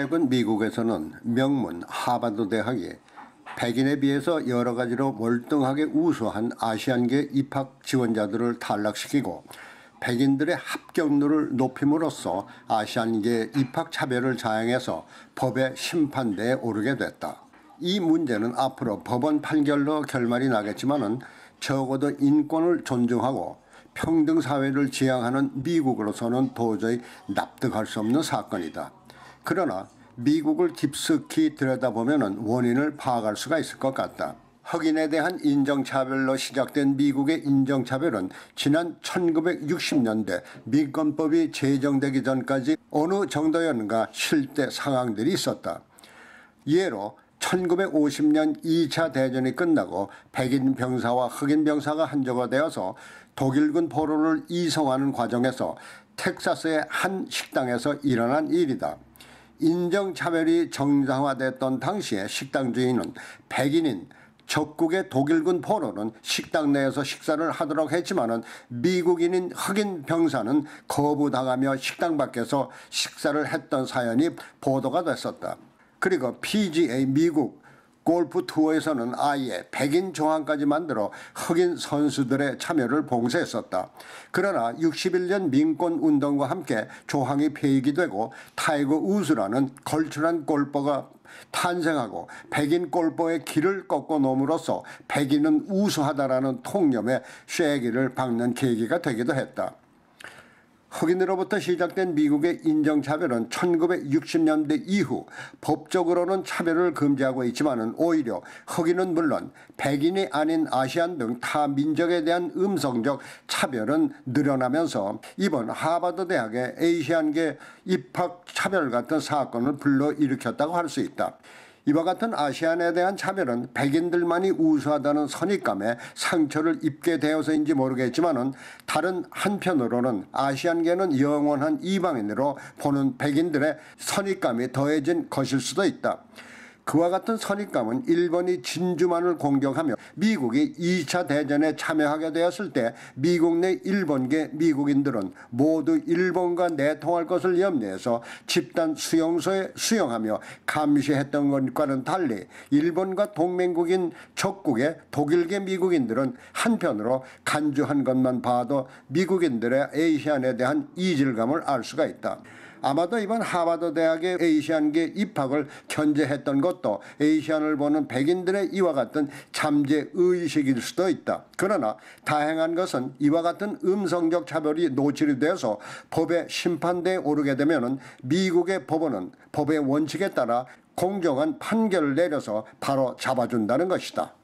최근 미국에서는 명문 하버드 대학이 백인에 비해서 여러 가지로 월등하게 우수한 아시안계 입학 지원자들을 탈락시키고 백인들의 합격률을 높임으로써 아시안계 입학 차별을 자행해서 법의 심판대에 오르게 됐다. 이 문제는 앞으로 법원 판결로 결말이 나겠지만은 적어도 인권을 존중하고 평등 사회를 지향하는 미국으로서는 도저히 납득할 수 없는 사건이다. 그러나 미국을 깊숙이 들여다보면 원인을 파악할 수가 있을 것 같다. 흑인에 대한 인종차별로 시작된 미국의 인종차별은 지난 1960년대 민권법이 제정되기 전까지 어느 정도였는가 실대 상황들이 있었다. 예로 1950년 2차 대전이 끝나고 백인 병사와 흑인 병사가 한조가 되어서 독일군 포로를 이송하는 과정에서 텍사스의 한 식당에서 일어난 일이다. 인종차별이 정상화됐던 당시에 식당 주인은 백인인 적국의 독일군 포로는 식당 내에서 식사를 하도록 했지만은 미국인인 흑인 병사는 거부당하며 식당 밖에서 식사를 했던 사연이 보도가 됐었다. 그리고 PGA 미국 골프 투어에서는 아예 백인 조항까지 만들어 흑인 선수들의 참여를 봉쇄했었다. 그러나 61년 민권운동과 함께 조항이 폐기되고 타이거 우즈라는 걸출한 골퍼가 탄생하고 백인 골퍼의 길을 꺾어 놓음으로써 백인은 우수하다라는 통념에 쐐기를 박는 계기가 되기도 했다. 흑인으로부터 시작된 미국의 인종차별은 1960년대 이후 법적으로는 차별을 금지하고 있지만 오히려 흑인은 물론 백인이 아닌 아시안 등 타 민족에 대한 음성적 차별은 늘어나면서 이번 하버드 대학의 아시안계 입학 차별 같은 사건을 불러일으켰다고 할 수 있다. 이와 같은 아시안에 대한 차별은 백인들만이 우수하다는 선입감에 상처를 입게 되어서인지 모르겠지만 다른 한편으로는 아시안계는 영원한 이방인으로 보는 백인들의 선입감이 더해진 것일 수도 있다. 그와 같은 선입감은 일본이 진주만을 공격하며 미국이 2차 대전에 참여하게 되었을 때 미국 내 일본계 미국인들은 모두 일본과 내통할 것을 염려해서 집단 수용소에 수용하며 감시했던 것과는 달리 일본과 동맹국인 적국의 독일계 미국인들은 한편으로 간주한 것만 봐도 미국인들의 아시안에 대한 이질감을 알 수가 있다. 아마도 이번 하버드 대학의 아시안계 입학을 견제했던 것도 아시안을 보는 백인들의 이와 같은 잠재의식일 수도 있다. 그러나 다행한 것은 이와 같은 음성적 차별이 노출이 되어서 법의 심판대에 오르게 되면 미국의 법원은 법의 원칙에 따라 공정한 판결을 내려서 바로 잡아준다는 것이다.